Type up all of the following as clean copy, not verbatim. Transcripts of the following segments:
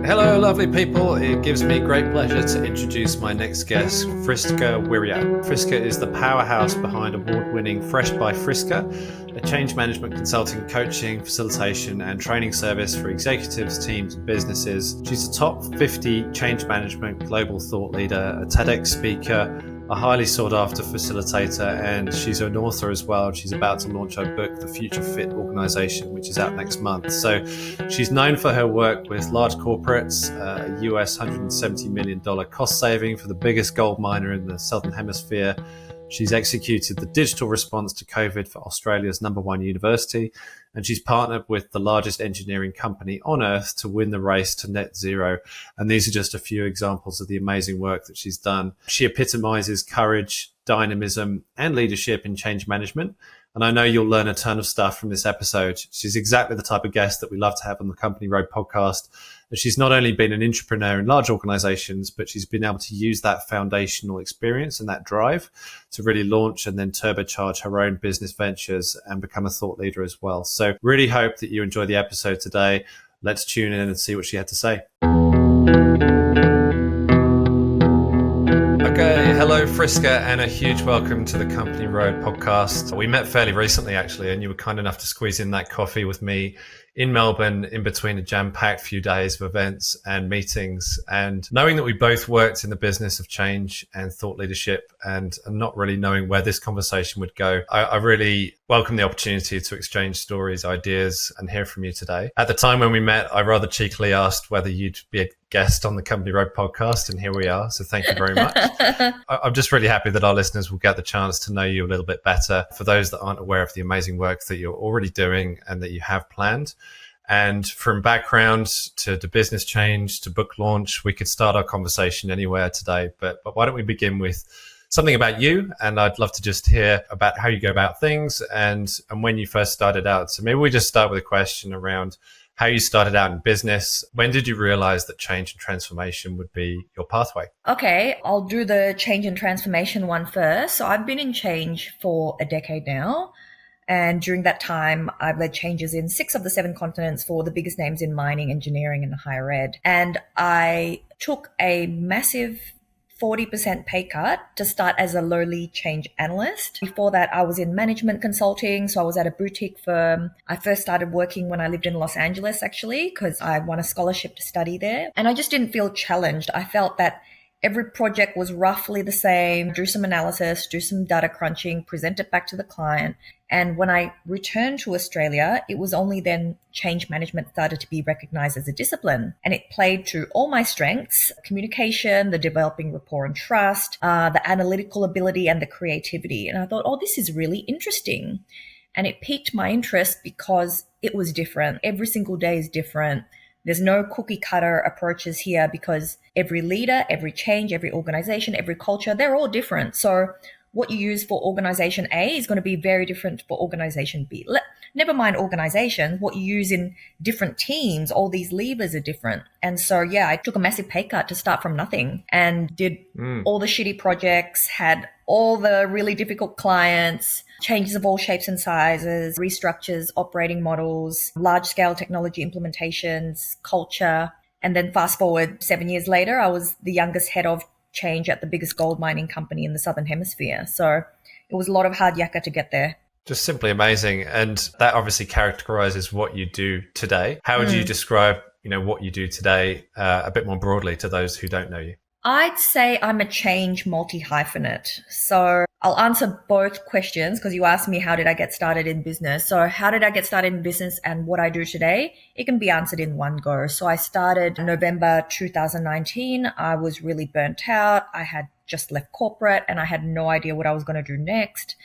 Hello, lovely people. It gives me great pleasure to introduce my next guest, Friska Wirya. Friska is the powerhouse behind award-winning Fresh by Friska, a change management consulting, coaching, facilitation, and training service for executives, teams, and businesses. She's a top 50 change management global thought leader, a TEDx speaker, a highly sought-after facilitator, and she's an author as well. She's about to launch her book, The Future Fit Organization, which is out next month. So she's known for her work with large corporates, a US $170 million cost saving for the biggest gold miner in the Southern Hemisphere. She's executed the digital response to COVID for Australia's #1 university, and she's partnered with the largest engineering company on earth to win the race to net zero. And these are just a few examples of the amazing work that she's done. She epitomizes courage, dynamism, and leadership in change management. And I know you'll learn a ton of stuff from this episode. She's exactly the type of guest that we love to have on the Company Road podcast. She's not only been an entrepreneur in large organizations, but she's been able to use that foundational experience and that drive to really launch and then turbocharge her own business ventures and become a thought leader as well. So really hope that you enjoy the episode today. Let's tune in and see what she had to say. Okay, hello Friska, and a huge welcome to the Company Road podcast. We met fairly recently actually, and you were kind enough to squeeze in that coffee with me in Melbourne in between a jam-packed few days of events and meetings. And knowing that we both worked in the business of change and thought leadership and not really knowing where this conversation would go, I really welcome the opportunity to exchange stories, ideas, and hear from you today. At the time when we met, I rather cheekily asked whether you'd be a guest on the Company Road podcast, and here we are. So thank you very much. I'm just really happy that our listeners will get the chance to know you a little bit better. For those that aren't aware of the amazing work that you're already doing and that you have planned. And from background to business change to book launch, we could start our conversation anywhere today. But why don't we begin with something about you? And I'd love to just hear about how you go about things and when you first started out. So maybe we just start with a question around how you started out in business. When did you realize that change and transformation would be your pathway? Okay, I'll do the change and transformation one first. So I've been in change for a decade now. And during that time, I've led changes in 6 of the 7 continents for the biggest names in mining, engineering, and higher ed. And I took a massive 40% pay cut to start as a lowly change analyst. Before that, I was in management consulting. So I was at a boutique firm. I first started working when I lived in Los Angeles, actually, because I won a scholarship to study there. And I just didn't feel challenged. I felt that every project was roughly the same, do some analysis, do some data crunching, present it back to the client. And when I returned to Australia, it was only then change management started to be recognized as a discipline. And it played to all my strengths: communication, the developing rapport and trust, the analytical ability, and the creativity. And I thought, oh, this is really interesting. And it piqued my interest because it was different. Every single day is different. There's no cookie cutter approaches here because every leader, every change, every organization, every culture, they're all different. So what you use for organization A is going to be very different for organization B. Never mind organization, what you use in different teams, all these levers are different. And so, yeah, I took a massive pay cut to start from nothing and did all the shitty projects, had all the really difficult clients, changes of all shapes and sizes, restructures, operating models, large-scale technology implementations, culture. And then fast forward 7 years later, I was the youngest head of change at the biggest gold mining company in the Southern Hemisphere. So it was a lot of hard yakka to get there. Just simply amazing. And that obviously characterizes what you do today. How would you describe, what you do today a bit more broadly to those who don't know you? I'd say I'm a change multi-hyphenate. So I'll answer both questions because you asked me how did I get started in business. So how did I get started in business and what I do today? It can be answered in one go. So I started November 2019. I was really burnt out. I had just left corporate and I had no idea what I was going to do next.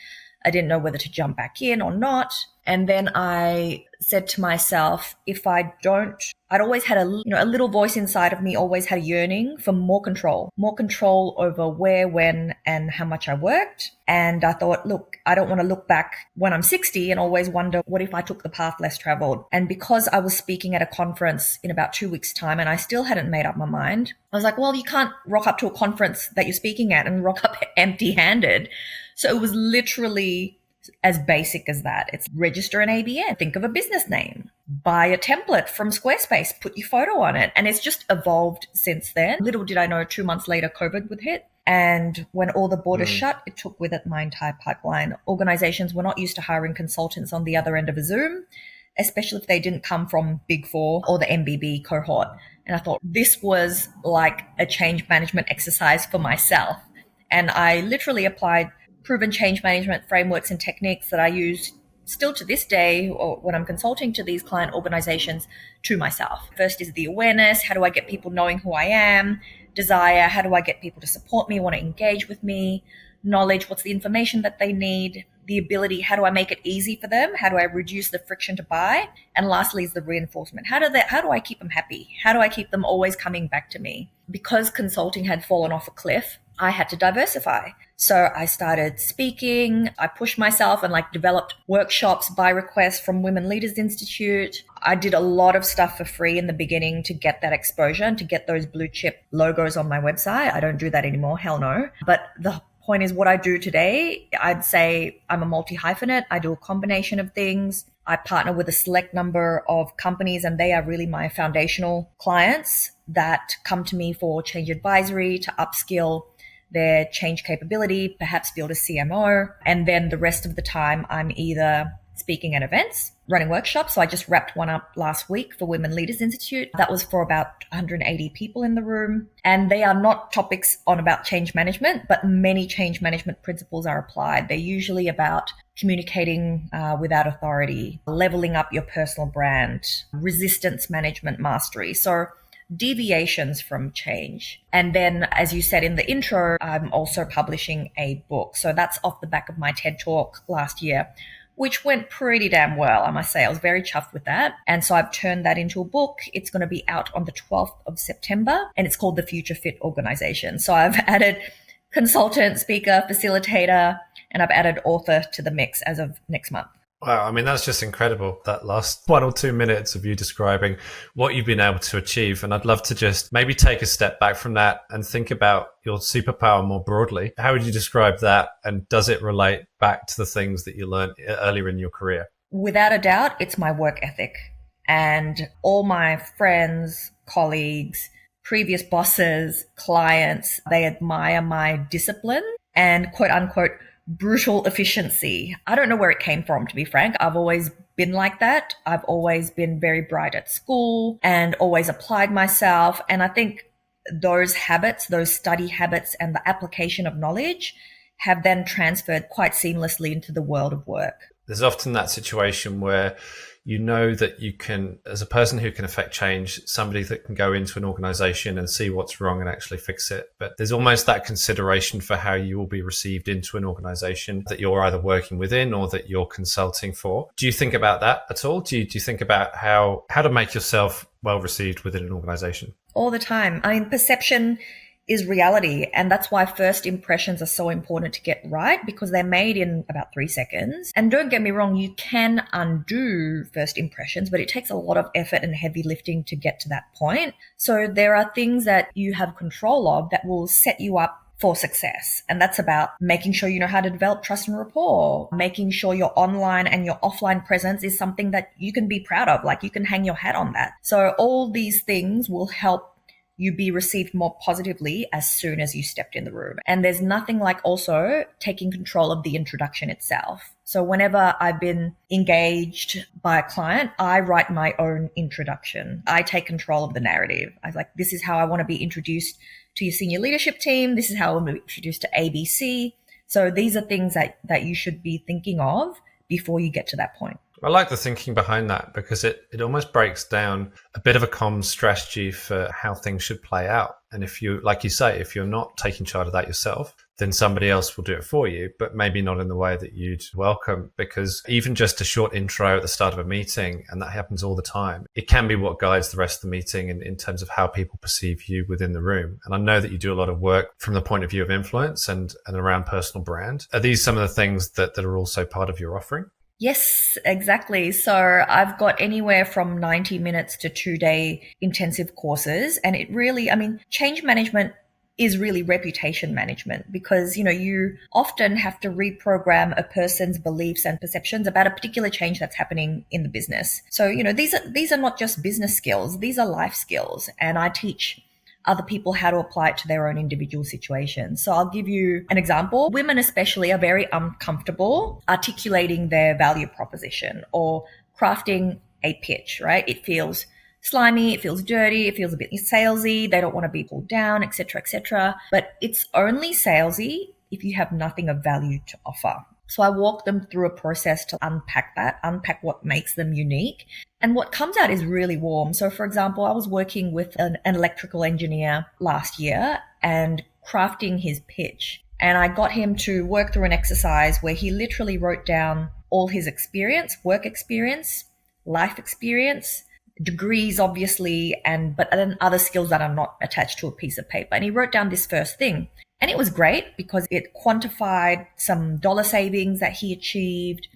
I didn't know whether to jump back in or not. And then I said to myself, if I don't, I'd always had a little voice inside of me, always had a yearning for more control over where, when, and how much I worked. And I thought, look, I don't want to look back when I'm 60 and always wonder, what if I took the path less traveled? And because I was speaking at a conference in about 2 weeks' time and I still hadn't made up my mind, I was like, well, you can't rock up to a conference that you're speaking at and rock up empty-handed. So it was literally as basic as that. It's register an ABN, think of a business name, buy a template from Squarespace, put your photo on it. And it's just evolved since then. Little did I know, 2 months later, COVID would hit. And when all the borders shut, it took with it my entire pipeline. Organizations were not used to hiring consultants on the other end of a Zoom, especially if they didn't come from Big Four or the MBB cohort. And I thought this was like a change management exercise for myself. And I literally applied proven change management frameworks and techniques that I use still to this day, or when I'm consulting to these client organizations, to myself. First is the awareness. How do I get people knowing who I am? Desire. How do I get people to support me, want to engage with me? Knowledge. What's the information that they need? The ability. How do I make it easy for them? How do I reduce the friction to buy? And lastly is the reinforcement. How do I keep them happy? How do I keep them always coming back to me? Because consulting had fallen off a cliff, I had to diversify. So I started speaking. I pushed myself and developed workshops by request from Women Leaders Institute. I did a lot of stuff for free in the beginning to get that exposure and to get those blue chip logos on my website. I don't do that anymore. Hell no. But the point is, what I do today, I'd say I'm a multi-hyphenate. I do a combination of things. I partner with a select number of companies, and they are really my foundational clients that come to me for change advisory, to upskill their change capability, perhaps build a CMO. And then the rest of the time, I'm either speaking at events, running workshops. So I just wrapped one up last week for Women Leaders Institute. That was for about 180 people in the room. And they are not topics on about change management, but many change management principles are applied. They're usually about communicating without authority, leveling up your personal brand, resistance management mastery. So deviations from change. And then, as you said in the intro, I'm also publishing a book. So that's off the back of my TED Talk last year, which went pretty damn well, I must say. I was very chuffed with that. And so I've turned that into a book. It's going to be out on the 12th of September, and it's called The Future Fit Organization. So I've added consultant, speaker, facilitator, and I've added author to the mix as of next month. Wow, I mean, that's just incredible, that last 1 or 2 minutes of you describing what you've been able to achieve. And I'd love to just maybe take a step back from that and think about your superpower more broadly. How would you describe that? And does it relate back to the things that you learned earlier in your career? Without a doubt, it's my work ethic. And all my friends, colleagues, previous bosses, clients, they admire my discipline and quote unquote brutal efficiency. I don't know where it came from, to be frank. I've always been like that. I've always been very bright at school and always applied myself. And I think those habits, those study habits and the application of knowledge have then transferred quite seamlessly into the world of work. There's often that situation where you know that you can, as a person who can affect change, somebody that can go into an organization and see what's wrong and actually fix it. But there's almost that consideration for how you will be received into an organization that you're either working within or that you're consulting for. Do you think about that at all? Do you think about how to make yourself well received within an organization? All the time. I mean, perception is reality. And that's why first impressions are so important to get right, because they're made in about 3 seconds. And don't get me wrong, you can undo first impressions, but it takes a lot of effort and heavy lifting to get to that point. So there are things that you have control of that will set you up for success. And that's about making sure you know how to develop trust and rapport, making sure your online and your offline presence is something that you can be proud of, like you can hang your hat on that. So all these things will help you be received more positively as soon as you stepped in the room. And there's nothing like also taking control of the introduction itself. So whenever I've been engaged by a client, I write my own introduction. I take control of the narrative. I was like, this is how I want to be introduced to your senior leadership team. This is how I want to be introduced to ABC. So these are things that you should be thinking of before you get to that point. I like the thinking behind that because it almost breaks down a bit of a comms strategy for how things should play out. And if you, like you say, if you're not taking charge of that yourself, then somebody else will do it for you, but maybe not in the way that you'd welcome, because even just a short intro at the start of a meeting, and that happens all the time, it can be what guides the rest of the meeting in terms of how people perceive you within the room. And I know that you do a lot of work from the point of view of influence and around personal brand. Are these some of the things that are also part of your offering? Yes, exactly. So I've got anywhere from 90 minutes to 2-day intensive courses. And it really, I mean, change management is really reputation management, because you often have to reprogram a person's beliefs and perceptions about a particular change that's happening in the business. So these are not just business skills, these are life skills, and I teach other people how to apply it to their own individual situations. So I'll give you an example. Women especially are very uncomfortable articulating their value proposition or crafting a pitch, right? It feels slimy, it feels dirty, it feels a bit salesy, they don't want to be pulled down, etc., etc. But it's only salesy if you have nothing of value to offer. So I walk them through a process to unpack what makes them unique. And what comes out is really warm. So for example, I was working with an electrical engineer last year and crafting his pitch. And I got him to work through an exercise where he literally wrote down all his experience, work experience, life experience, degrees, obviously, but then other skills that are not attached to a piece of paper. And he wrote down this first thing. And it was great because it quantified some dollar savings that he achieved.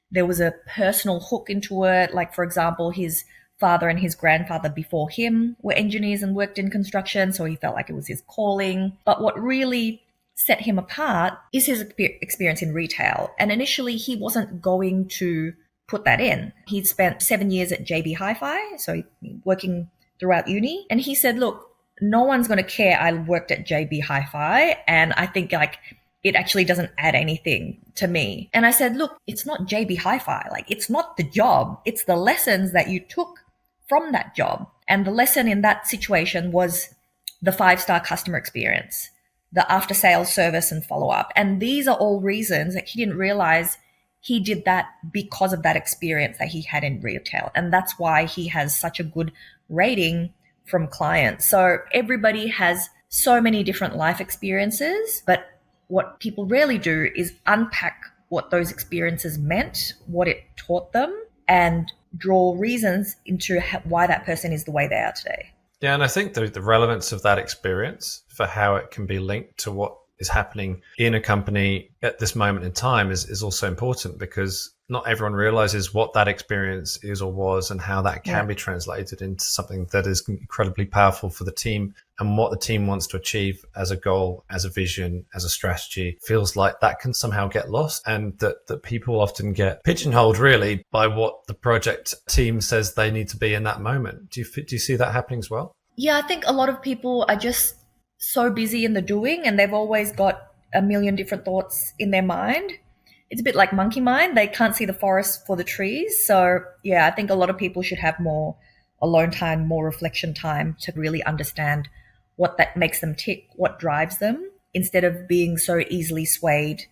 There was a personal hook into it. Like, for example, his father and his grandfather before him were engineers and worked in construction, so he felt like it was his calling. But what really set him apart is his experience in retail. And initially, he wasn't going to put that in. He'd spent 7 years at JB Hi-Fi, so working throughout uni. And he said, look, no one's going to care I worked at JB Hi-Fi, and I think it actually doesn't add anything to me. And I said, look, it's not JB Hi-Fi. It's not the job. It's the lessons that you took from that job. And the lesson in that situation was the 5-star customer experience, the after-sales service and follow-up. And these are all reasons that he didn't realize he did that because of that experience that he had in retail. And that's why he has such a good rating from clients. So everybody has so many different life experiences, but what people rarely do is unpack what those experiences meant, what it taught them, and draw reasons into why that person is the way they are today. Yeah, and I think the relevance of that experience for how it can be linked to what is happening in a company at this moment in time is also important, because not everyone realizes what that experience is or was and how that can be translated into something that is incredibly powerful for the team and what the team wants to achieve as a goal, as a vision, as a strategy. Feels like that can somehow get lost, and that people often get pigeonholed really by what the project team says they need to be in that moment. Do you see that happening as well? Yeah, I think a lot of people are just so busy in the doing, and they've always got a million different thoughts in their mind. It's a bit like monkey mind. They can't see the forest for the trees. So yeah, I think a lot of people should have more alone time, more reflection time to really understand what that makes them tick, what drives them, instead of being so easily swayed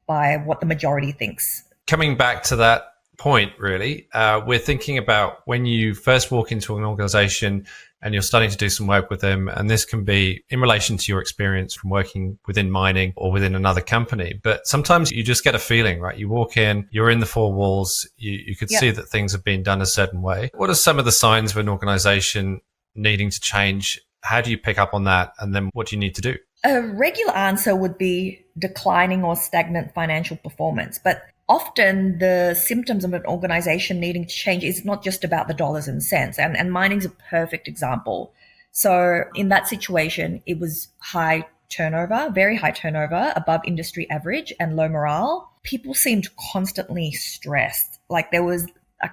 by what the majority thinks. Coming back to that point, really, we're thinking about when you first walk into an organization and you're starting to do some work with them, and this can be in relation to your experience from working within mining or within another company. But sometimes you just get a feeling, right? You walk in, you're in the four walls, you could see that things have been done a certain way. What are some of the signs of an organization needing to change? How do you pick up on that? And then what do you need to do? A regular answer would be declining or stagnant financial performance. But often the symptoms of an organization needing to change is not just about the dollars and cents. And mining's a perfect example. So in that situation, it was high turnover, very high turnover, above industry average, and low morale. People seemed constantly stressed. I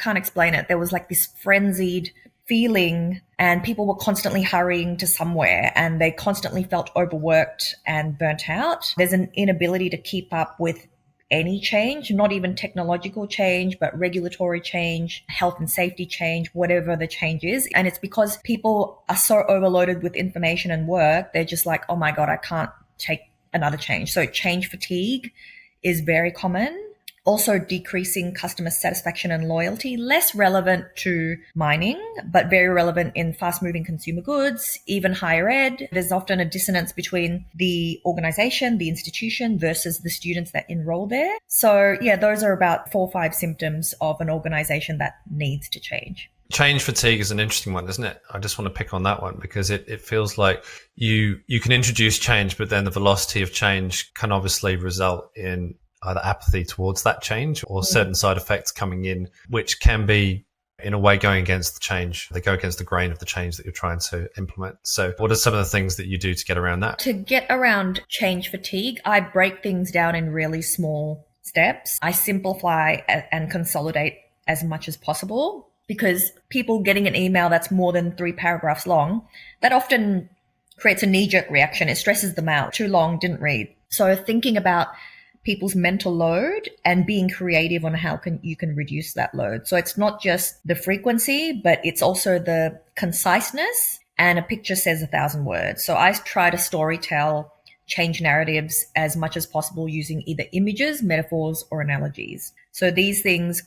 can't explain it. There was this frenzied feeling, and people were constantly hurrying to somewhere, and they constantly felt overworked and burnt out. There's an inability to keep up with any change, not even technological change, but regulatory change, health and safety change, whatever the change is. And it's because people are so overloaded with information and work, they're just like, oh my God, I can't take another change. So change fatigue is very common. Also decreasing customer satisfaction and loyalty, less relevant to mining, but very relevant in fast-moving consumer goods, even higher ed. There's often a dissonance between the organization, the institution, versus the students that enroll there. So yeah, those are about 4 or 5 symptoms of an organization that needs to change. Change fatigue is an interesting one, isn't it? I just want to pick on that one because it feels like you can introduce change, but then the velocity of change can obviously result in either apathy towards that change or certain side effects coming in, which can be in a way going against the change. They go against the grain of the change that you're trying to implement. So what are some of the things that you do to get around that? To get around change fatigue, I break things down in really small steps. I simplify and consolidate as much as possible, because people getting an email that's more than 3 paragraphs long, that often creates a knee-jerk reaction. It stresses them out. Too long, didn't read. So thinking about people's mental load and being creative on how you can reduce that load. So it's not just the frequency, but it's also the conciseness, and a picture says 1,000 words. So I try to storytell change narratives as much as possible using either images, metaphors, or analogies. So these things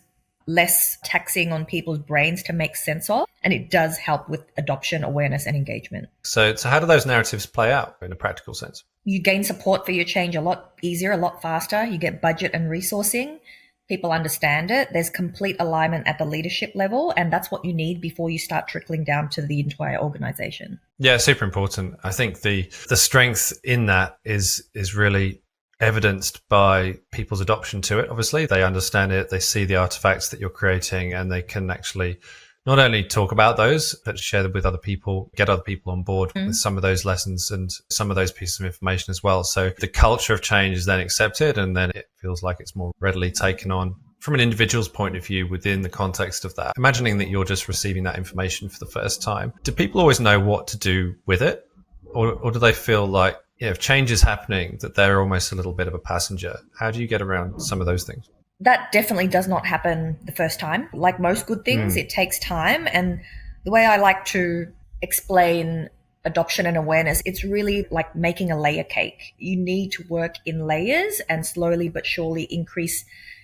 less taxing on people's brains to make sense of, and it does help with adoption, awareness, and engagement. So how do those narratives play out in a practical sense? You gain support for your change a lot easier, a lot faster. You get budget and resourcing. People understand it. There's complete alignment at the leadership level, and that's what you need before you start trickling down to the entire organization. Yeah, super important. I think the strength in that is really evidenced by people's adoption to it. Obviously, they understand it, they see the artifacts that you're creating, and they can actually not only talk about those, but share them with other people, get other people on board with some of those lessons and some of those pieces of information as well. So the culture of change is then accepted, and then it feels like it's more readily taken on from an individual's point of view within the context of that. Imagining that you're just receiving that information for the first time. Do people always know what to do with it? Or do they feel like, if change is happening, that they're almost a little bit of a passenger? How do you get around some of those things? That definitely does not happen the first time. Like most good things, it takes time. And the way I like to explain adoption and awareness, it's really like making a layer cake. You need to work in layers and slowly but surely increase.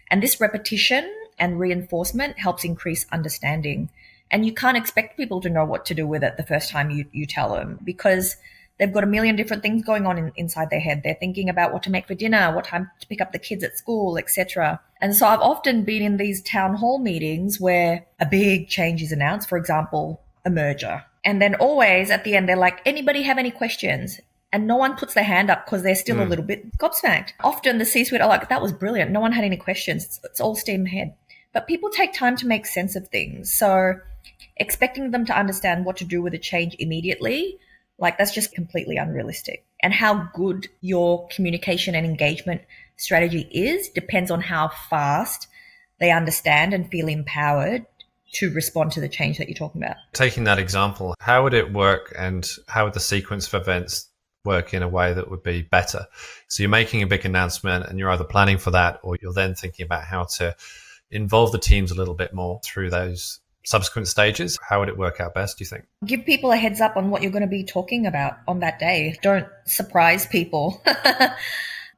And this repetition and reinforcement helps increase understanding. And you can't expect people to know what to do with it the first time you tell them, because they've got a million different things going on inside their head. They're thinking about what to make for dinner, what time to pick up the kids at school, etc. And so I've often been in these town hall meetings where a big change is announced, for example, a merger. And then always at the end, they're like, anybody have any questions? And no one puts their hand up because they're still a little bit gobsmacked. Often the C-suite are like, that was brilliant. No one had any questions. It's all steam ahead. But people take time to make sense of things. So expecting them to understand what to do with a change immediately, like that's just completely unrealistic. And how good your communication and engagement strategy is depends on how fast they understand and feel empowered to respond to the change that you're talking about. Taking that example, how would it work, and how would the sequence of events work in a way that would be better? So you're making a big announcement and you're either planning for that, or you're then thinking about how to involve the teams a little bit more through those subsequent stages. How would it work out best, do you think? Give people a heads up on what you're going to be talking about on that day. Don't surprise people.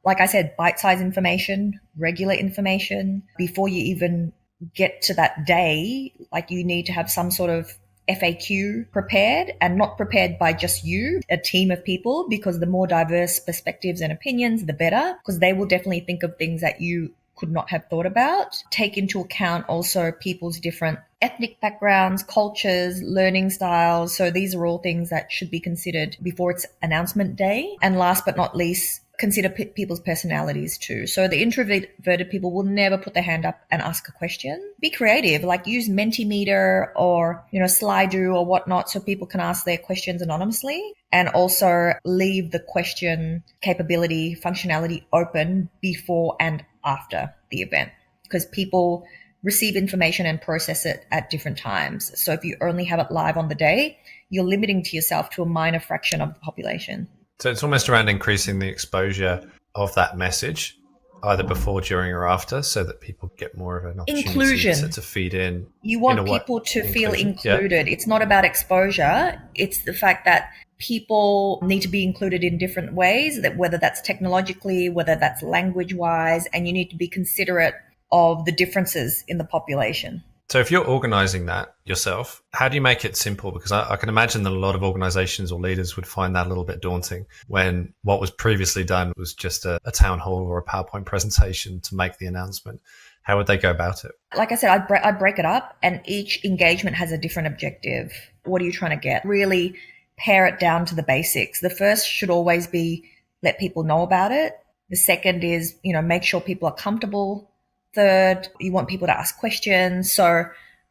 Like I said, bite-sized information, regular information. Before you even get to that day, like you need to have some sort of FAQ prepared, and not prepared by just you, a team of people, because the more diverse perspectives and opinions, the better, because they will definitely think of things that you could not have thought about. Take into account also people's different ethnic backgrounds, cultures, learning styles. So these are all things that should be considered before it's announcement day. And last but not least, consider people's personalities too. So the introverted people will never put their hand up and ask a question. Be creative, like use Mentimeter or, Slido or whatnot, so people can ask their questions anonymously. And also leave the question capability, functionality open before and after the event, because people receive information and process it at different times. So if you only have it live on the day, you're limiting to yourself to a minor fraction of the population. So it's almost around increasing the exposure of that message, either before, during, or after, so that people get more of an opportunity to feed in. You want people to feel included. Yeah. It's not about exposure. It's the fact that people need to be included in different ways, that whether that's technologically, whether that's language-wise, and you need to be considerate of the differences in the population. So if you're organizing that yourself, how do you make it simple? Because I can imagine that a lot of organizations or leaders would find that a little bit daunting when what was previously done was just a town hall or a PowerPoint presentation to make the announcement. How would they go about it? Like I said, I'd break it up, and each engagement has a different objective. What are you trying to get? Really pare it down to the basics. The first should always be let people know about it. The second is, make sure people are comfortable. Third, you want people to ask questions. So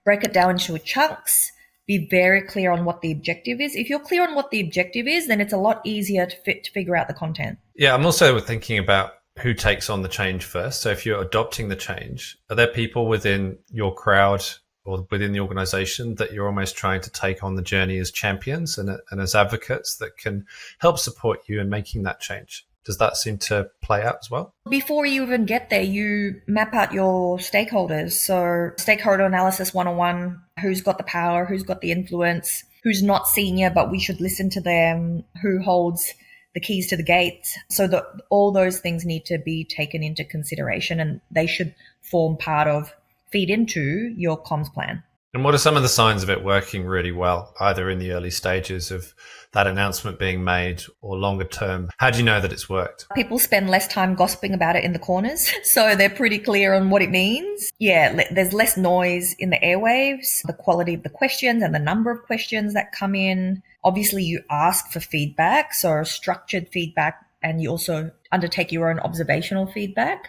break it down into chunks, be very clear on what the objective is. If you're clear on what the objective is, then it's a lot easier to figure out the content. Yeah, I'm also thinking about who takes on the change first. So if you're adopting the change, are there people within your crowd or within the organization that you're almost trying to take on the journey as champions and as advocates that can help support you in making that change? Does that seem to play out as well? Before you even get there, you map out your stakeholders. So stakeholder analysis 101, who's got the power, who's got the influence, who's not senior, but we should listen to them, who holds the keys to the gate. So all those things need to be taken into consideration, and they should feed into your comms plan. And what are some of the signs of it working really well, either in the early stages of that announcement being made or longer term? How do you know that it's worked? People spend less time gossiping about it in the corners, so they're pretty clear on what it means. Yeah, there's less noise in the airwaves, the quality of the questions and the number of questions that come in. Obviously, you ask for feedback, so structured feedback, and you also undertake your own observational feedback.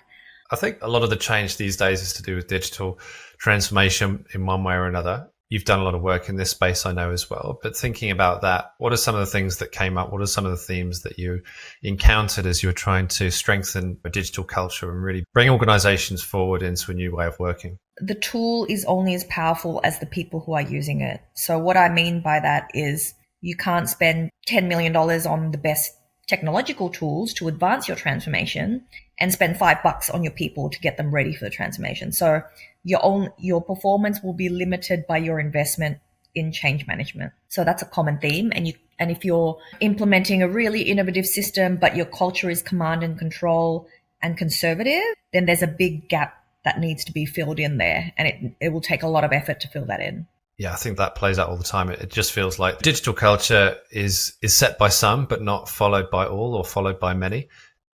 I think a lot of the change these days is to do with digital transformation in one way or another. You've done a lot of work in this space, I know, as well. But thinking about that, what are some of the things that came up? What are some of the themes that you encountered as you were trying to strengthen a digital culture and really bring organizations forward into a new way of working? The tool is only as powerful as the people who are using it. So what I mean by that is you can't spend $10 million on the best technological tools to advance your transformation and spend $5 on your people to get them ready for the transformation. So your performance will be limited by your investment in change management. So that's a common theme. And if you're implementing a really innovative system, but your culture is command and control and conservative, then there's a big gap that needs to be filled in there. And it will take a lot of effort to fill that in. Yeah, I think that plays out all the time. It just feels like digital culture is set by some, but not followed by all or followed by many.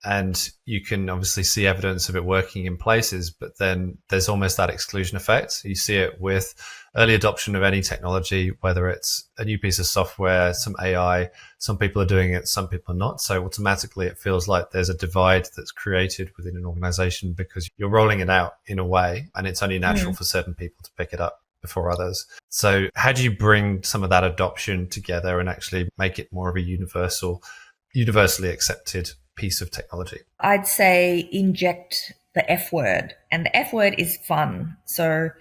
And you can obviously see evidence of it working in places, but then there's almost that exclusion effect. You see it with early adoption of any technology, whether it's a new piece of software, some AI, some people are doing it, some people are not. So automatically it feels like there's a divide that's created within an organization because you're rolling it out in a way and it's only natural for certain people to pick it up before others. So how do you bring some of that adoption together and actually make it more of a universally accepted piece of technology? I'd say inject the F word, and the F word is fun. So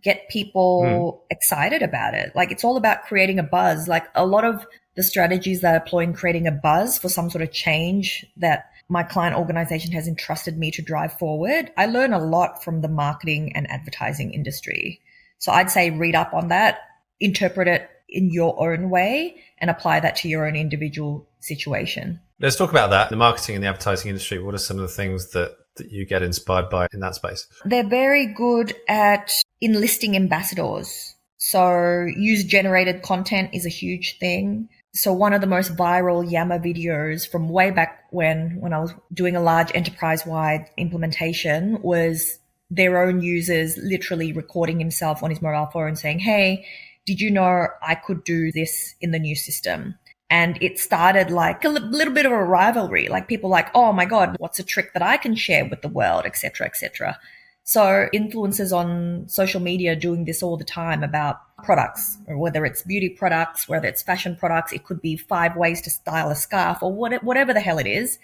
get people excited about it. Like it's all about creating a buzz. Like a lot of the strategies that I employ in creating a buzz for some sort of change that my client organization has entrusted me to drive forward, I learn a lot from the marketing and advertising industry. So I'd say read up on that, interpret it in your own way, and apply that to your own individual situation. Let's talk about that. The marketing and the advertising industry, what are some of the things that you get inspired by in that space? They're very good at enlisting ambassadors. So user-generated content is a huge thing. So one of the most viral Yammer videos from way back when I was doing a large enterprise-wide implementation was their own users literally recording himself on his mobile phone saying, hey, did you know I could do this in the new system? And it started like a little bit of a rivalry, like people like, oh my God, what's a trick that I can share with the world, et cetera, et cetera. So influencers on social media doing this all the time about products, or whether it's beauty products, whether it's fashion products, it could be 5 ways to style a scarf or whatever the hell it is.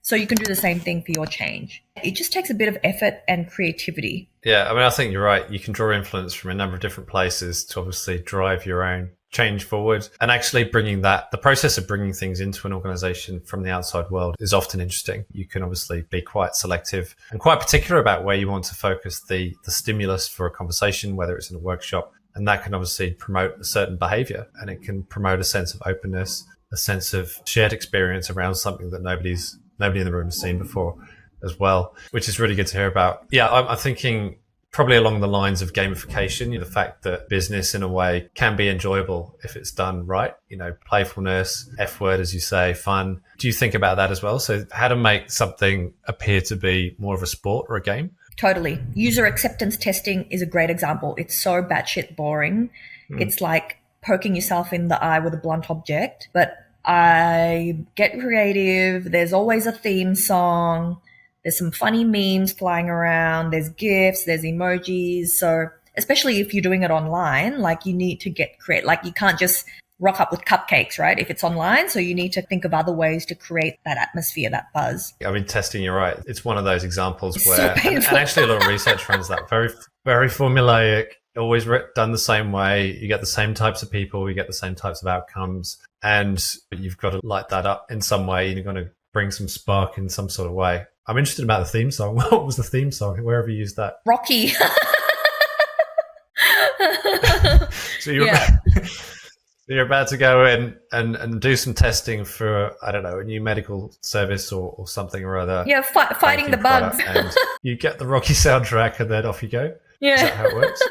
So you can do the same thing for your change. It just takes a bit of effort and creativity. Yeah, I mean, I think you're right. You can draw influence from a number of different places to obviously drive your own change forward. And actually the process of bringing things into an organization from the outside world is often interesting. You can obviously be quite selective and quite particular about where you want to focus the stimulus for a conversation, whether it's in a workshop. And that can obviously promote a certain behavior, and it can promote a sense of openness, a sense of shared experience around something that nobody in the room has seen before as well, which is really good to hear about. Yeah, I'm thinking probably along the lines of gamification, the fact that business in a way can be enjoyable if it's done right, playfulness, F word, as you say, fun. Do you think about that as well? So how to make something appear to be more of a sport or a game? Totally. User acceptance testing is a great example. It's so batshit boring. It's like poking yourself in the eye with a blunt object, but I get creative. There's always a theme song. There's some funny memes flying around. There's GIFs, there's emojis. So especially if you're doing it online, like you need to create, like you can't just rock up with cupcakes, right? If it's online. So you need to think of other ways to create that atmosphere, that buzz. I mean, testing, you're right. It's one of those examples It's where, so painful. and actually a lot of research runs that very, very formulaic, always done the same way. You get the same types of people, you get the same types of outcomes, and you've got to light that up in some way. You're going to bring some spark in some sort of way. I'm interested about the theme song. What was the theme song? Where have you used that? Rocky. So you're about to go in and do some testing for, I don't know, a new medical service or something or other. Yeah, fighting the bugs. And you get the Rocky soundtrack and then off you go. Yeah. Is that how it works?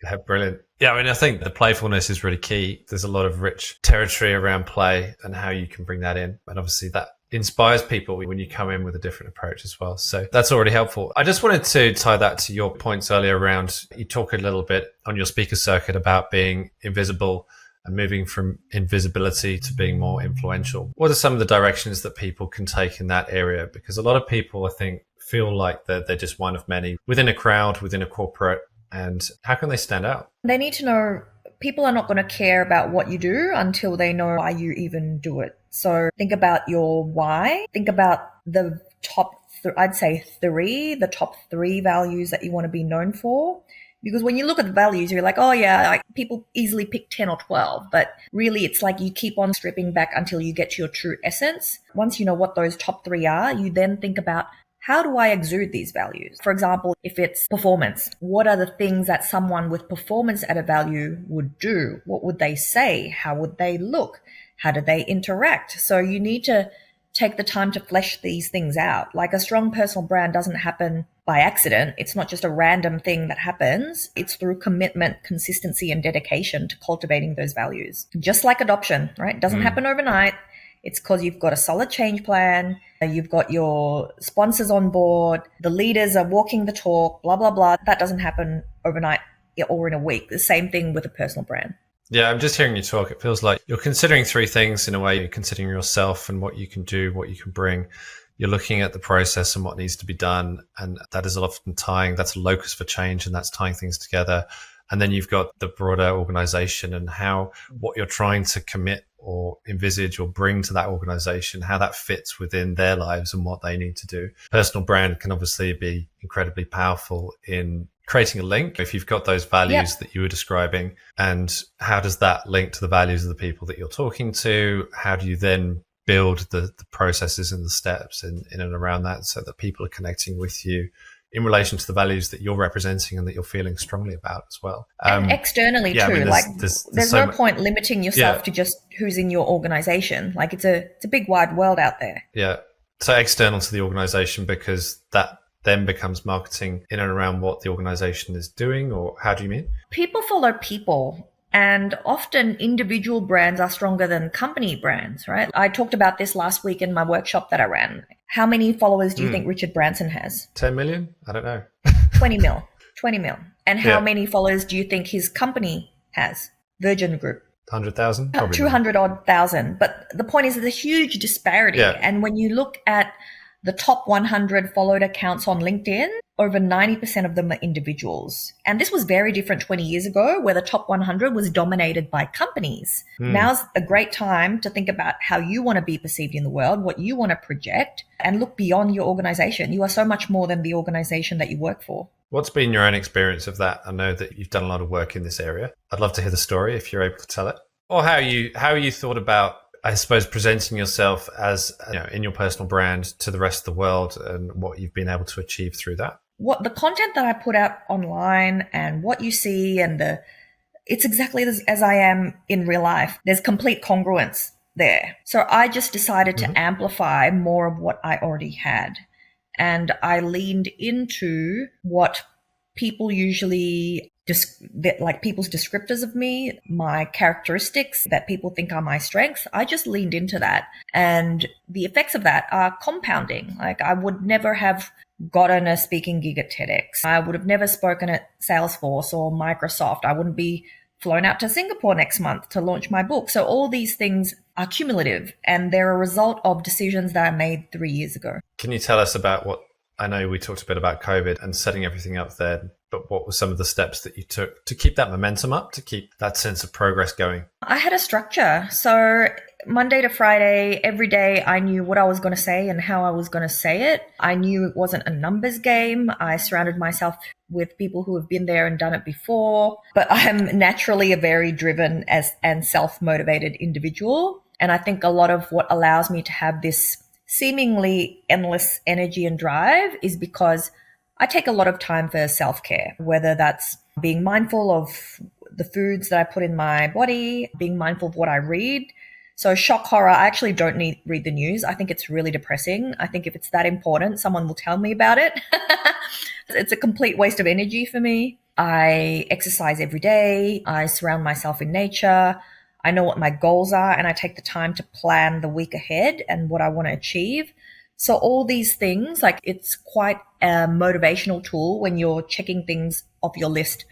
Yeah, brilliant. Yeah, I mean, I think the playfulness is really key. There's a lot of rich territory around play and how you can bring that in. And obviously that inspires people when you come in with a different approach as well. So that's already helpful. I just wanted to tie that to your points earlier around, you talk a little bit on your speaker circuit about being invisible and moving from invisibility to being more influential. What are some of the directions that people can take in that area? Because a lot of people, I think, feel like they're just one of many within a crowd, within a corporate. And how can they stand out? They need to know people are not going to care about what you do until they know why you even do it. So think about your why. Think about the top, I'd say the top three values that you want to be known for. Because when you look at the values, you're like, oh yeah, like people easily pick 10 or 12. But really, it's like you keep on stripping back until you get to your true essence. Once you know what those top three are, you then think about, how do I exude these values? For example, if it's performance, what are the things that someone with performance added value would do? What would they say? How would they look? How do they interact? So you need to take the time to flesh these things out. Like a strong personal brand doesn't happen by accident. It's not just a random thing that happens. It's through commitment, consistency, and dedication to cultivating those values. Just like adoption, right? It doesn't happen overnight. It's because you've got a solid change plan. You've got your sponsors on board. The leaders are walking the talk, blah, blah, blah. That doesn't happen overnight or in a week. The same thing with a personal brand. Yeah, I'm just hearing you talk. It feels like you're considering three things in a way. You're considering yourself and what you can do, what you can bring. You're looking at the process and what needs to be done. And that is often that's a locus for change, and that's tying things together. And then you've got the broader organization and what you're trying to commit or envisage or bring to that organization, how that fits within their lives and what they need to do. Personal brand can obviously be incredibly powerful in creating a link. If you've got those values that you were describing, and how does that link to the values of the people that you're talking to? How do you then build the processes and the steps in and around that so that people are connecting with you in relation to the values that you're representing and that you're feeling strongly about as well. And externally too. I mean, there's no point limiting yourself to just who's in your organization. Like it's a big wide world out there. Yeah. So external to the organization, because that then becomes marketing in and around what the organization is doing, or how do you mean? People follow people. And often individual brands are stronger than company brands, right? I talked about this last week in my workshop that I ran. How many followers do you think Richard Branson has? 10 million? I don't know. 20 mil. 20 mil. And how many followers do you think his company has? Virgin Group. 100,000? 200 odd thousand. But the point is there's a huge disparity. Yeah. And when you look at the top 100 followed accounts on LinkedIn, over 90% of them are individuals. And this was very different 20 years ago, where the top 100 was dominated by companies. Now's a great time to think about how you want to be perceived in the world, what you want to project, and look beyond your organization. You are so much more than the organization that you work for. What's been your own experience of that? I know that you've done a lot of work in this area. I'd love to hear the story if you're able to tell it. Or how you thought about, I suppose, presenting yourself as, in your personal brand to the rest of the world, and what you've been able to achieve through that. What the content that I put out online and what you see, and it's exactly as I am in real life. There's complete congruence there. So I just decided to amplify more of what I already had. And I leaned into what people usually like people's descriptors of me, my characteristics that people think are my strengths. I just leaned into that. And the effects of that are compounding. Like I would never have gotten a speaking gig at TEDx. I would have never spoken at Salesforce or Microsoft. I wouldn't be flown out to Singapore next month to launch my book. So all these things are cumulative, and they're a result of decisions that I made 3 years ago. Can you tell us about I know we talked a bit about COVID and setting everything up there. but what were some of the steps that you took to keep that momentum up, to keep that sense of progress going? I had a structure. So Monday to Friday, every day I knew what I was going to say and how I was going to say it. I knew it wasn't a numbers game. I surrounded myself with people who have been there and done it before. But I'm naturally a very driven and self-motivated individual. And I think a lot of what allows me to have this seemingly endless energy and drive is because I take a lot of time for self-care, whether that's being mindful of the foods that I put in my body, being mindful of what I read. So shock horror, I actually don't read the news. I think it's really depressing. I think if it's that important, someone will tell me about it. It's a complete waste of energy for me. I exercise every day. I surround myself in nature. I know what my goals are, and I take the time to plan the week ahead and what I want to achieve. So all these things, like, it's quite a motivational tool when you're checking things off your list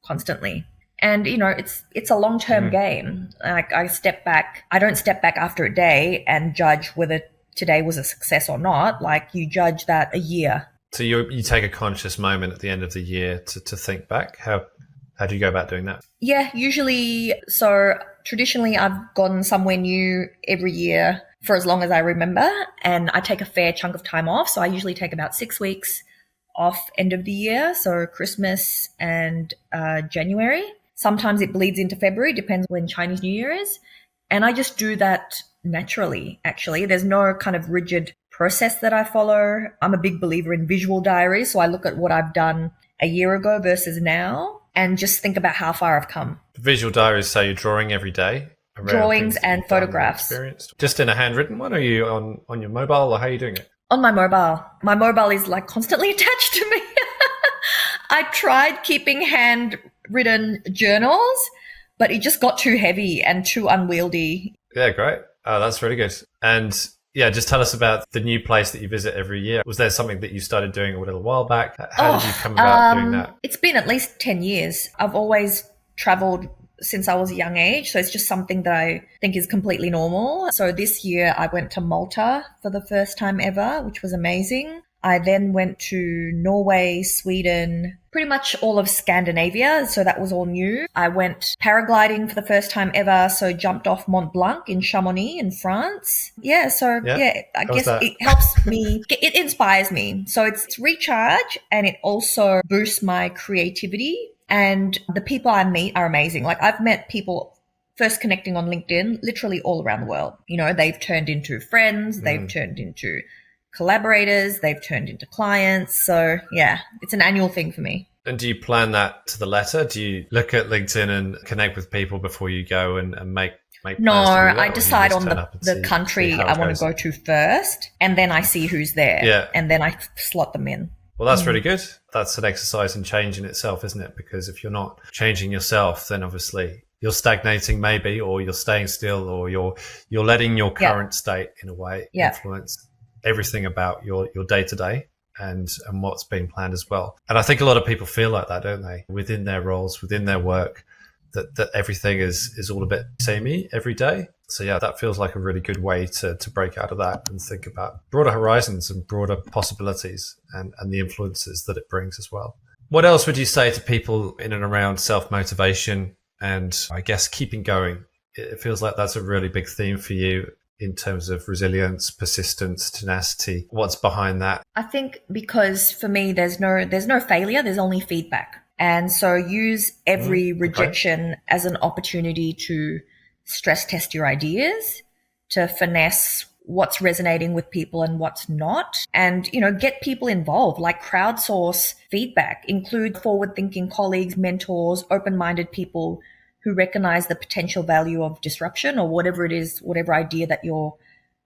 constantly. And, you know, it's a long-term game. Like, I step back. I don't step back after a day and judge whether today was a success or not. Like, you judge that a year. So you take a conscious moment at the end of the year to think back. How do you go about doing that? Yeah, usually. So traditionally, I've gone somewhere new every year for as long as I remember, and I take a fair chunk of time off. So I usually take about 6 weeks off end of the year, so Christmas and January. Sometimes it bleeds into February, depends when Chinese New Year is. And I just do that naturally, actually. There's no kind of rigid process that I follow. I'm a big believer in visual diaries, so I look at what I've done a year ago versus now and just think about how far I've come. Visual diaries, so you're drawing every day? Drawings and photographs. Just in a handwritten one, or are you on your mobile, or how are you doing it? On my mobile. My mobile is like constantly attached to me. I tried keeping handwritten journals, but it just got too heavy and too unwieldy. Yeah, great. Oh, that's really good. And yeah, just tell us about the new place that you visit every year. Was there something that you started doing a little while back? How did you come about doing that? It's been at least 10 years. I've always traveled since I was a young age. So it's just something that I think is completely normal. So this year I went to Malta for the first time ever, which was amazing. I then went to Norway, Sweden, pretty much all of Scandinavia. So that was all new. I went paragliding for the first time ever. So jumped off Mont Blanc in Chamonix in France. Yeah. So I guess it helps me. It inspires me. So it's recharge, and it also boosts my creativity. And the people I meet are amazing. Like, I've met people first connecting on LinkedIn, literally all around the world. You know, they've turned into friends, they've turned into collaborators, they've turned into clients. So yeah, it's an annual thing for me. And do you plan that to the letter? Do you look at LinkedIn and connect with people before you go and make plans? No, to do that, I decide on the country I want to go to first, and then I see who's there, and then I slot them in. Well, that's really good. That's an exercise in change in itself, isn't it? Because if you're not changing yourself, then obviously you're stagnating maybe, or you're staying still, or you're letting your current state in a way influence everything about your day-to-day and what's being planned as well. And I think a lot of people feel like that, don't they? Within their roles, within their work, that everything is all a bit samey every day. So yeah, that feels like a really good way to break out of that and think about broader horizons and broader possibilities and the influences that it brings as well. What else would you say to people in and around self-motivation and, I guess, keeping going? It feels like that's a really big theme for you in terms of resilience, persistence, tenacity. What's behind that? I think because for me, there's no failure, there's only feedback. And so use every rejection as an opportunity to stress test your ideas, to finesse what's resonating with people and what's not, and, you know, get people involved, like crowdsource feedback, include forward-thinking colleagues, mentors, open-minded people who recognize the potential value of disruption or whatever it is, whatever idea that you're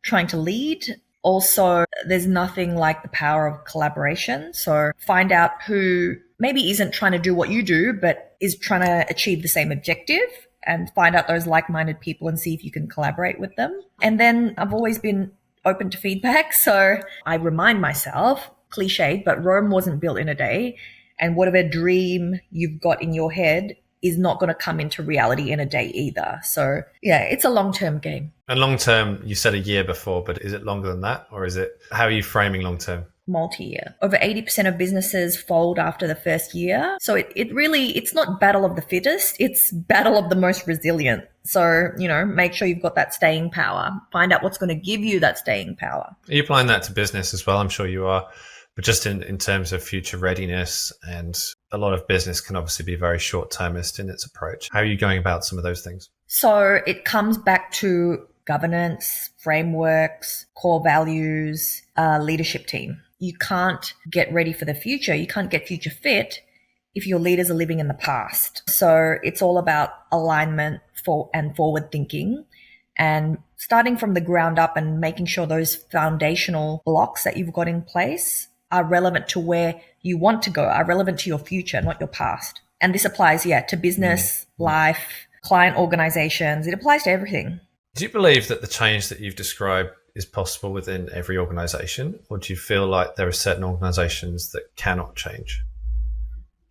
trying to lead. Also, there's nothing like the power of collaboration. So find out who maybe isn't trying to do what you do, but is trying to achieve the same objective, and find out those like-minded people and see if you can collaborate with them. And then I've always been open to feedback. So I remind myself, cliched, but Rome wasn't built in a day. And whatever dream you've got in your head is not going to come into reality in a day either. So yeah, it's a long-term game. And long-term, you said a year before, but is it longer than that? Or is it, how are you framing long-term? multi-year. Over 80% of businesses fold after the first year. So it's not battle of the fittest, it's battle of the most resilient. So, make sure you've got that staying power. Find out what's going to give you that staying power. Are you applying that to business as well? I'm sure you are. But just in terms of future readiness, and a lot of business can obviously be very short-termist in its approach. How are you going about some of those things? So it comes back to governance, frameworks, core values, leadership team. You can't get ready for the future. You can't get future fit if your leaders are living in the past. So it's all about alignment and forward thinking, and starting from the ground up and making sure those foundational blocks that you've got in place are relevant to where you want to go, are relevant to your future, not your past. And this applies, to business, life, client organizations. It applies to everything. Do you believe that the change that you've described is possible within every organization, or do you feel like there are certain organizations that cannot change?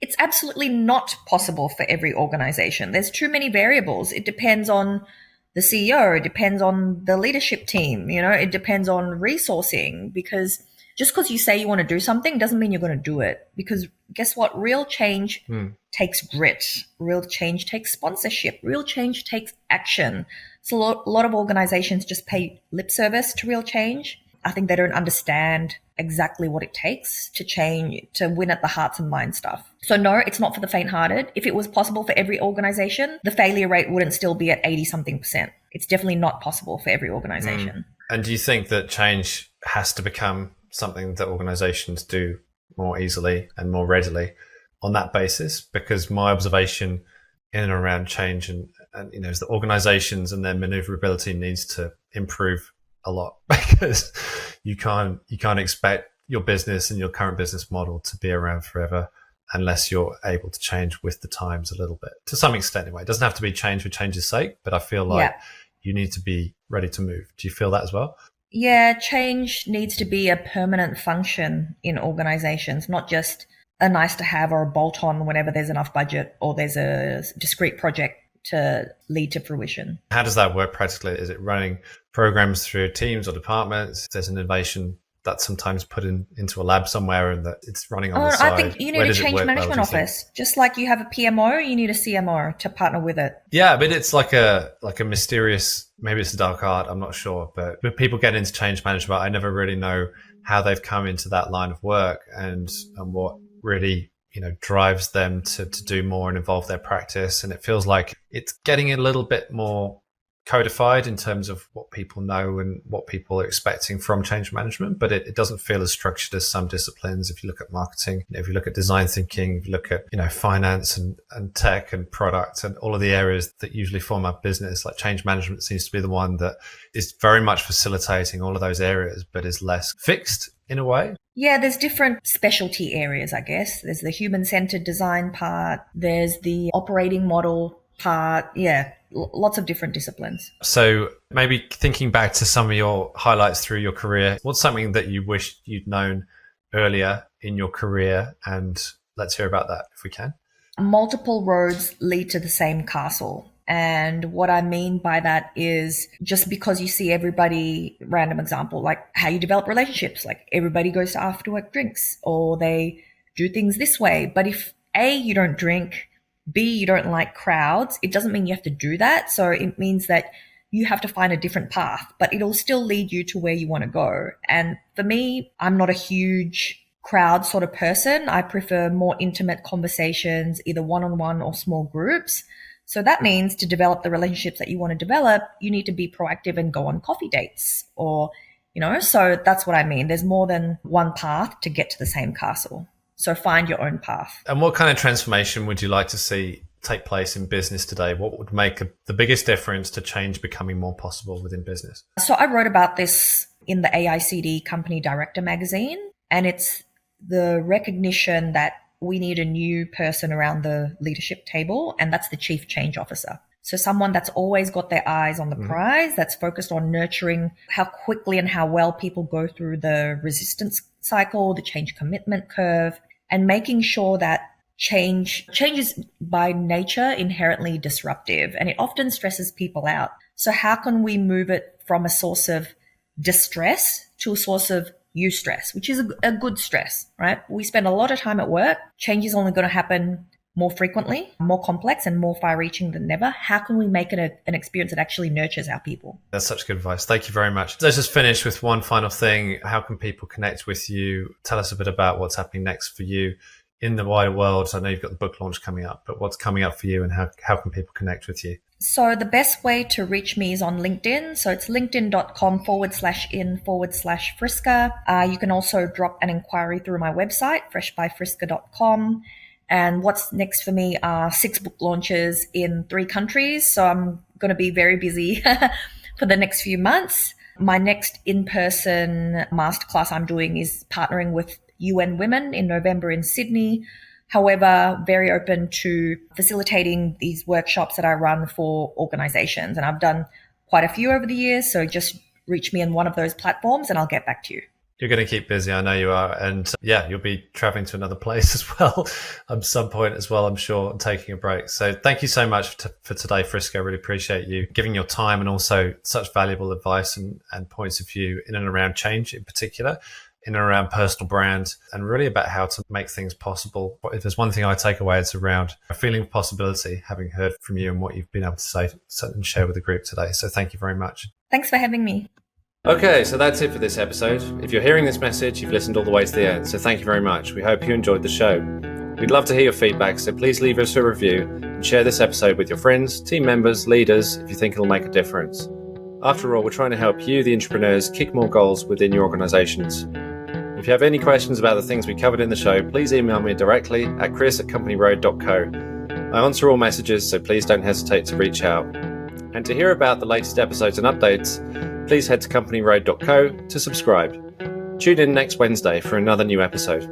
It's absolutely not possible for every organization. There's too many variables. It depends on the CEO, it depends on the leadership team, it depends on resourcing, because just because you say you want to do something doesn't mean you're going to do it. Because guess what? Real change takes grit. Real change takes sponsorship. Real change takes action. So a lot of organizations just pay lip service to real change. I think they don't understand exactly what it takes to change, to win at the hearts and minds stuff. So no, it's not for the faint-hearted. If it was possible for every organization, the failure rate wouldn't still be at 80-something%. It's definitely not possible for every organization. And do you think that change has to become something that organizations do more easily and more readily on that basis? Because my observation in and around change and is that organizations and their maneuverability needs to improve a lot, because you can't expect your business and your current business model to be around forever unless you're able to change with the times a little bit, to some extent anyway. It doesn't have to be change for change's sake, but I feel like you need to be ready to move. Do you feel that as well? Yeah, change needs to be a permanent function in organizations, not just a nice to have or a bolt on whenever there's enough budget or there's a discrete project to lead to fruition. How does that work practically? Is it running programs through teams or departments? There's an innovation that's sometimes put into a lab somewhere and that it's running on the side. I think you need a change management office. Just like you have a PMO, you need a CMO to partner with it. Yeah, but it's like a mysterious, maybe it's a dark art, I'm not sure. But when people get into change management, I never really know how they've come into that line of work and what really drives them to do more and evolve their practice. And it feels like it's getting a little bit more codified in terms of what people know and what people are expecting from change management, but it doesn't feel as structured as some disciplines. If you look at marketing, if you look at design thinking, if you look at finance and tech and product and all of the areas that usually form our business, like change management seems to be the one that is very much facilitating all of those areas, but is less fixed in a way. Yeah, there's different specialty areas, I guess. There's the human-centered design part. There's the operating model part. Yeah, lots of different disciplines. So maybe thinking back to some of your highlights through your career, what's something that you wish you'd known earlier in your career? And let's hear about that if we can. Multiple roads lead to the same castle. And what I mean by that is just because you see everybody, random example, like how you develop relationships, like everybody goes to after work drinks or they do things this way. But if A, you don't drink, B, you don't like crowds, it doesn't mean you have to do that. So it means that you have to find a different path, but it'll still lead you to where you want to go. And for me, I'm not a huge crowd sort of person. I prefer more intimate conversations, either one-on-one or small groups. So that means to develop the relationships that you want to develop, you need to be proactive and go on coffee dates or, so that's what I mean. There's more than one path to get to the same castle. So find your own path. And what kind of transformation would you like to see take place in business today? What would make the biggest difference to change becoming more possible within business? So I wrote about this in the AICD Company Director magazine, and it's the recognition that we need a new person around the leadership table, and that's the Chief Change Officer. So someone that's always got their eyes on the prize, that's focused on nurturing how quickly and how well people go through the resistance cycle, the change commitment curve, and making sure that change is by nature inherently disruptive, and it often stresses people out. So how can we move it from a source of distress to a source of eustress, which is a good stress, right? We spend a lot of time at work. Change is only going to happen more frequently, more complex, and more far-reaching than ever. How can we make it an experience that actually nurtures our people? That's such good advice. Thank you very much. Let's just finish with one final thing. How can people connect with you? Tell us a bit about what's happening next for you in the wider world. I know you've got the book launch coming up, but what's coming up for you and how can people connect with you? So the best way to reach me is on LinkedIn. So it's linkedin.com/in/Friska. You can also drop an inquiry through my website, freshbyfriska.com. And what's next for me are 6 book launches in 3 countries. So I'm going to be very busy for the next few months. My next in-person masterclass I'm doing is partnering with UN Women in November in Sydney. However, very open to facilitating these workshops that I run for organizations. And I've done quite a few over the years. So just reach me on one of those platforms and I'll get back to you. You're going to keep busy. I know you are. And you'll be traveling to another place as well at some point as well, I'm sure, and taking a break. So thank you so much for today, Friska. I really appreciate you giving your time and also such valuable advice and points of view in and around change in particular, in and around personal brand, and really about how to make things possible. If there's one thing I take away, it's around a feeling of possibility, having heard from you and what you've been able to say and share with the group today. So thank you very much. Thanks for having me. Okay, so that's it for this episode. If you're hearing this message, you've listened all the way to the end, so thank you very much. We hope you enjoyed the show. We'd love to hear your feedback, so please leave us a review and share this episode with your friends, team members, leaders, if you think it'll make a difference. After all, we're trying to help you, the entrepreneurs, kick more goals within your organizations. If you have any questions about the things we covered in the show, please email me directly at chris@companyroad.co. I answer all messages, so please don't hesitate to reach out. And to hear about the latest episodes and updates, please head to companyroad.co to subscribe. Tune in next Wednesday for another new episode.